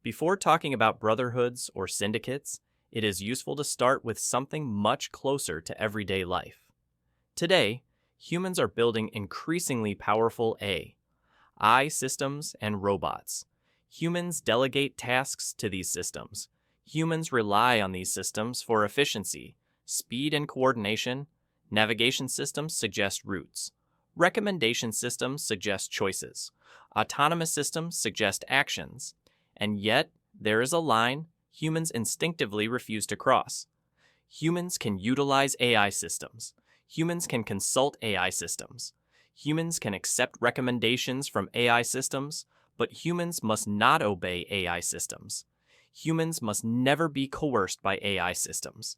Before talking about brotherhoods or syndicates, it is useful to start with something much closer to everyday life. Today, humans are building increasingly powerful AI systems and robots. Humans delegate tasks to these systems. Humans rely on these systems for efficiency, speed and coordination. Navigation systems suggest routes. Recommendation systems suggest choices. Autonomous systems suggest actions. And yet, there is a line humans instinctively refuse to cross. Humans can utilize AI systems. Humans can consult AI systems. Humans can accept recommendations from AI systems, but humans must not obey AI systems. Humans must never be coerced by AI systems.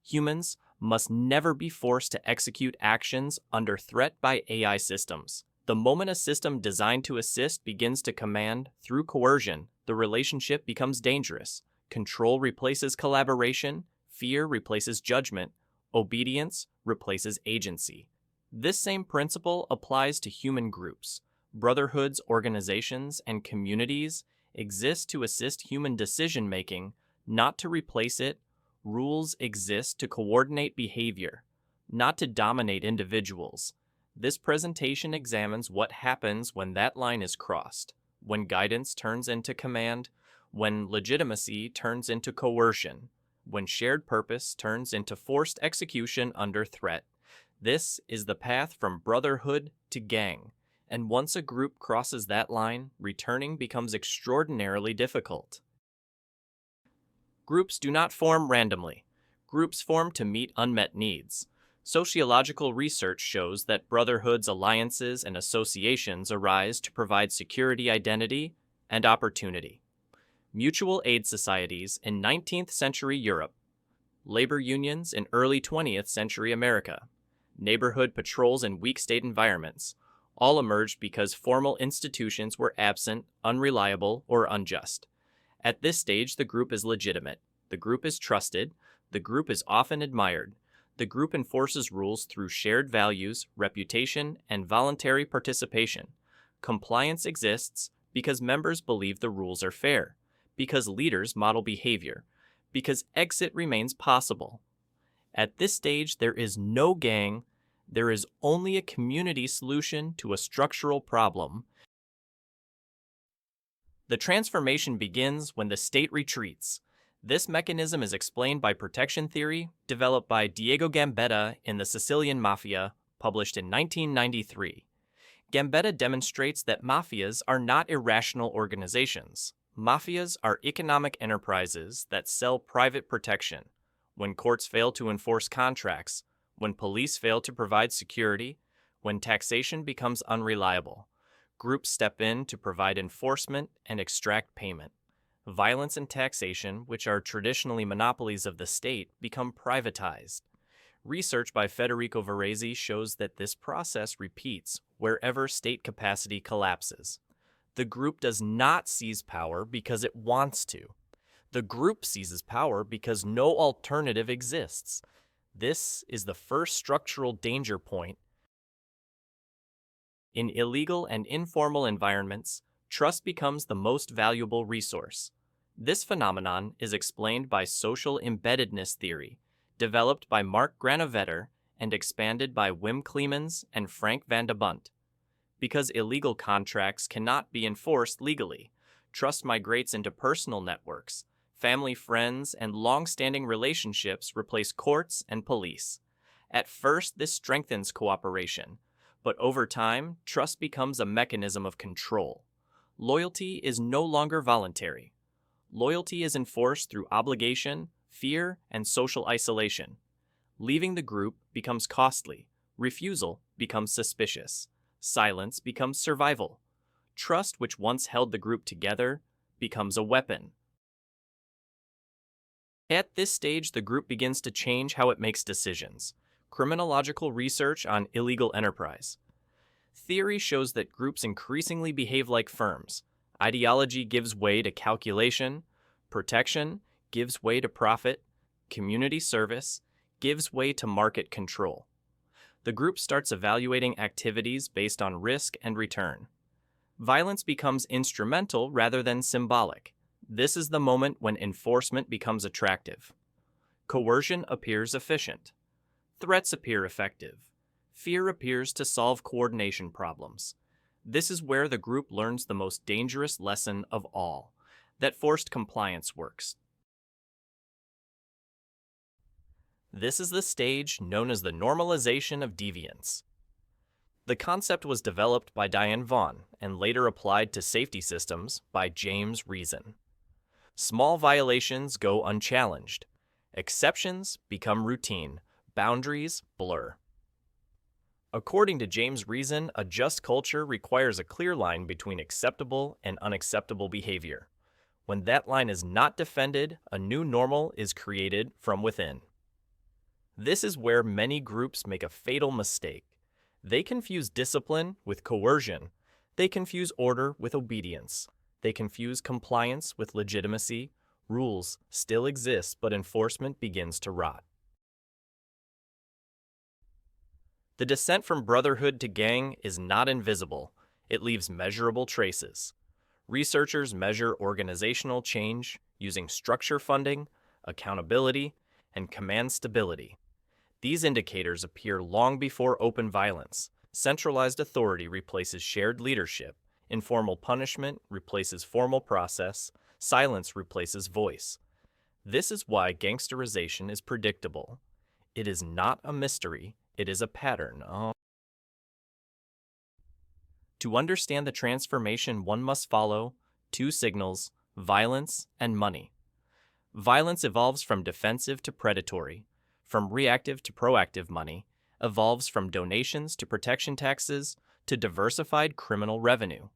Humans must never be forced to execute actions under threat by AI systems. The moment a system designed to assist begins to command through coercion, the relationship becomes dangerous. Control replaces collaboration, fear replaces judgment, obedience replaces agency. This same principle applies to human groups. Brotherhoods, organizations, and communities exist to assist human decision-making, not to replace it. Rules exist to coordinate behavior, not to dominate individuals. This presentation examines what happens when that line is crossed, when guidance turns into command, when legitimacy turns into coercion, when shared purpose turns into forced execution under threat. This is the path from brotherhood to gang, and once a group crosses that line, returning becomes extraordinarily difficult. Groups do not form randomly. Groups form to meet unmet needs. Sociological research shows that brotherhoods, alliances, and associations arise to provide security, identity, and opportunity. Mutual aid societies in 19th century Europe, labor unions in early 20th century America, neighborhood patrols in weak state environments, all emerged because formal institutions were absent, unreliable, or unjust. At this stage, the group is legitimate. The group is trusted. The group is often admired. The group enforces rules through shared values, reputation, and voluntary participation. Compliance exists because members believe the rules are fair, because leaders model behavior, because exit remains possible. At this stage, there is no gang. There is only a community solution to a structural problem. The transformation begins when the state retreats. This mechanism is explained by protection theory, developed by Diego Gambetta in The Sicilian Mafia, published in 1993. Gambetta demonstrates that mafias are not irrational organizations. Mafias are economic enterprises that sell private protection. When courts fail to enforce contracts, when police fail to provide security, when taxation becomes unreliable, groups step in to provide enforcement and extract payment. Violence and taxation, which are traditionally monopolies of the state, become privatized. Research by Federico Varese shows that this process repeats wherever state capacity collapses. The group does not seize power because it wants to. The group seizes power because no alternative exists. This is the first structural danger point. In illegal and informal environments, trust becomes the most valuable resource. This phenomenon is explained by social embeddedness theory, developed by Mark Granovetter and expanded by Wim Clemens and Frank van de Bunt. Because illegal contracts cannot be enforced legally, trust migrates into personal networks. Family, friends, and long-standing relationships replace courts and police. At first, this strengthens cooperation, but over time, trust becomes a mechanism of control. Loyalty is no longer voluntary. Loyalty is enforced through obligation, fear, and social isolation. Leaving the group becomes costly. Refusal becomes suspicious. Silence becomes survival. Trust, which once held the group together, becomes a weapon. At this stage, the group begins to change how it makes decisions. Criminological research on illegal enterprise. Theory shows that groups increasingly behave like firms. Ideology gives way to calculation. Protection gives way to profit. Community service gives way to market control. The group starts evaluating activities based on risk and return. Violence becomes instrumental rather than symbolic. This is the moment when enforcement becomes attractive. Coercion appears efficient. Threats appear effective. Fear appears to solve coordination problems. This is where the group learns the most dangerous lesson of all, that forced compliance works. This is the stage known as the normalization of deviance. The concept was developed by Diane Vaughan and later applied to safety systems by James Reason. Small violations go unchallenged. Exceptions become routine. Boundaries blur. According to James Reason, a just culture requires a clear line between acceptable and unacceptable behavior. When that line is not defended, a new normal is created from within. This is where many groups make a fatal mistake. They confuse discipline with coercion. They confuse order with obedience. They confuse compliance with legitimacy. Rules still exist, but enforcement begins to rot. The descent from brotherhood to gang is not invisible. It leaves measurable traces. Researchers measure organizational change using structure funding, accountability, and command stability. These indicators appear long before open violence. Centralized authority replaces shared leadership. Informal punishment replaces formal process. Silence replaces voice. This is why gangsterization is predictable. It is not a mystery. It is a pattern. To understand the transformation, one must follow two signals: violence and money. Violence evolves from defensive to predatory, from reactive to proactive money, evolves from donations to protection taxes to diversified criminal revenue.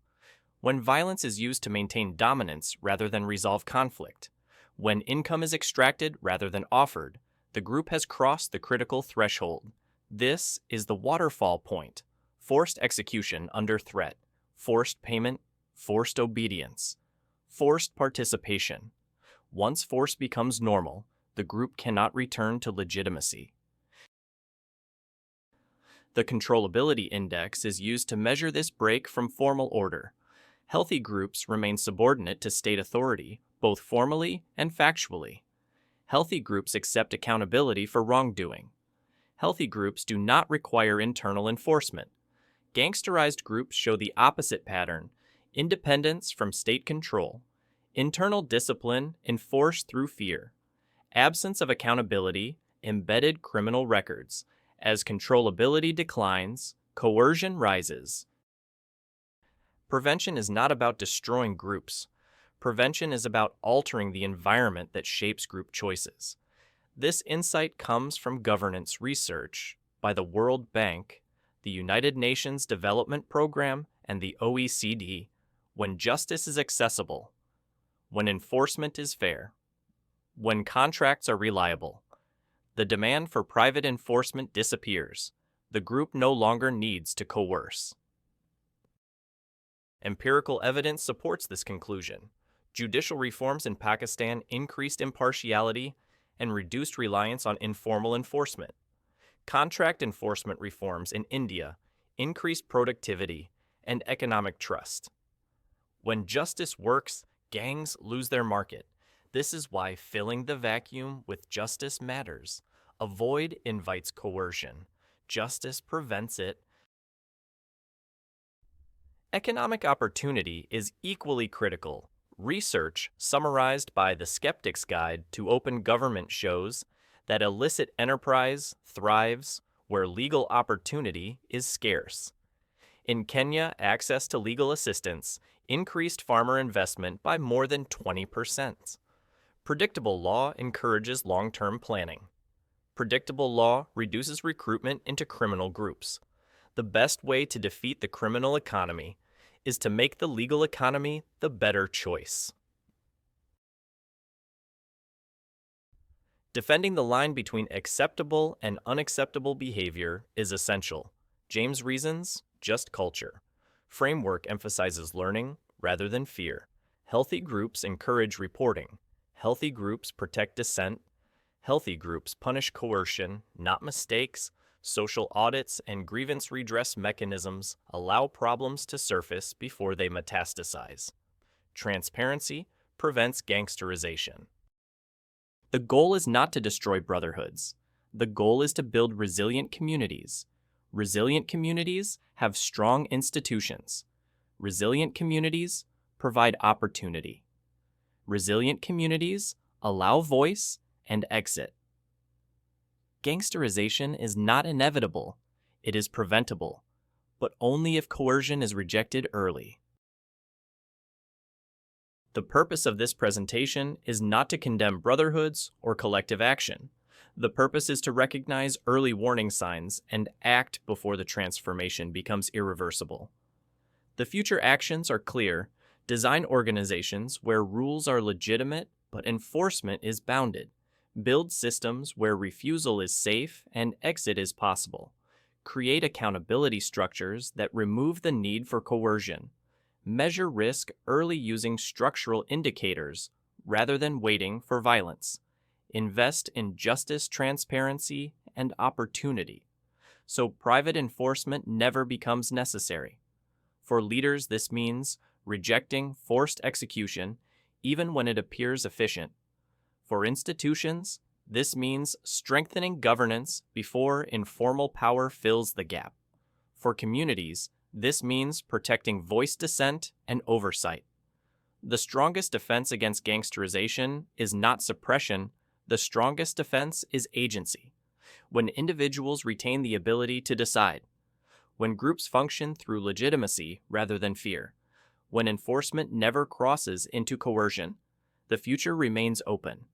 When violence is used to maintain dominance rather than resolve conflict, when income is extracted rather than offered, the group has crossed the critical threshold. This is the waterfall point: forced execution under threat, forced payment, forced obedience, forced participation. Once force becomes normal, the group cannot return to legitimacy. The controllability index is used to measure this break from formal order. Healthy groups remain subordinate to state authority, both formally and factually. Healthy groups accept accountability for wrongdoing. Healthy groups do not require internal enforcement. Gangsterized groups show the opposite pattern: independence from state control, internal discipline enforced through fear, absence of accountability, embedded criminal records. As controllability declines, coercion rises. Prevention is not about destroying groups. Prevention is about altering the environment that shapes group choices. This insight comes from governance research by the World Bank, the United Nations Development Program, and the OECD. When justice is accessible, when enforcement is fair, when contracts are reliable, the demand for private enforcement disappears. The group no longer needs to coerce. Empirical evidence supports this conclusion. Judicial reforms in Pakistan increased impartiality and reduced reliance on informal enforcement. Contract enforcement reforms in India increased productivity and economic trust. When justice works, gangs lose their market. This is why filling the vacuum with justice matters. Avoid invites coercion. Justice prevents it. Economic opportunity is equally critical. Research summarized by the Skeptic's Guide to Open Government shows that illicit enterprise thrives where legal opportunity is scarce. In Kenya, access to legal assistance increased farmer investment by more than 20%. Predictable law encourages long-term planning. Predictable law reduces recruitment into criminal groups. The best way to defeat the criminal economy is to make the legal economy the better choice. Defending the line between acceptable and unacceptable behavior is essential. James Reason's Just Culture framework emphasizes learning rather than fear. Healthy groups encourage reporting. Healthy groups protect dissent. Healthy groups punish coercion, not mistakes. Social audits and grievance redress mechanisms allow problems to surface before they metastasize. Transparency prevents gangsterization. The goal is not to destroy brotherhoods. The goal is to build resilient communities. Resilient communities have strong institutions. Resilient communities provide opportunity. Resilient communities allow voice and exit. Gangsterization is not inevitable. It is preventable, but only if coercion is rejected early. The purpose of this presentation is not to condemn brotherhoods or collective action. The purpose is to recognize early warning signs and act before the transformation becomes irreversible. The future actions are clear. Design organizations where rules are legitimate but enforcement is bounded. Build systems where refusal is safe and exit is possible. Create accountability structures that remove the need for coercion. Measure risk early using structural indicators rather than waiting for violence. Invest in justice, transparency, and opportunity, so private enforcement never becomes necessary. For leaders, this means rejecting forced execution even when it appears efficient. For institutions, this means strengthening governance before informal power fills the gap. For communities, this means protecting voice dissent and oversight. The strongest defense against gangsterization is not suppression. The strongest defense is agency. When individuals retain the ability to decide. When groups function through legitimacy rather than fear. When enforcement never crosses into coercion. The future remains open.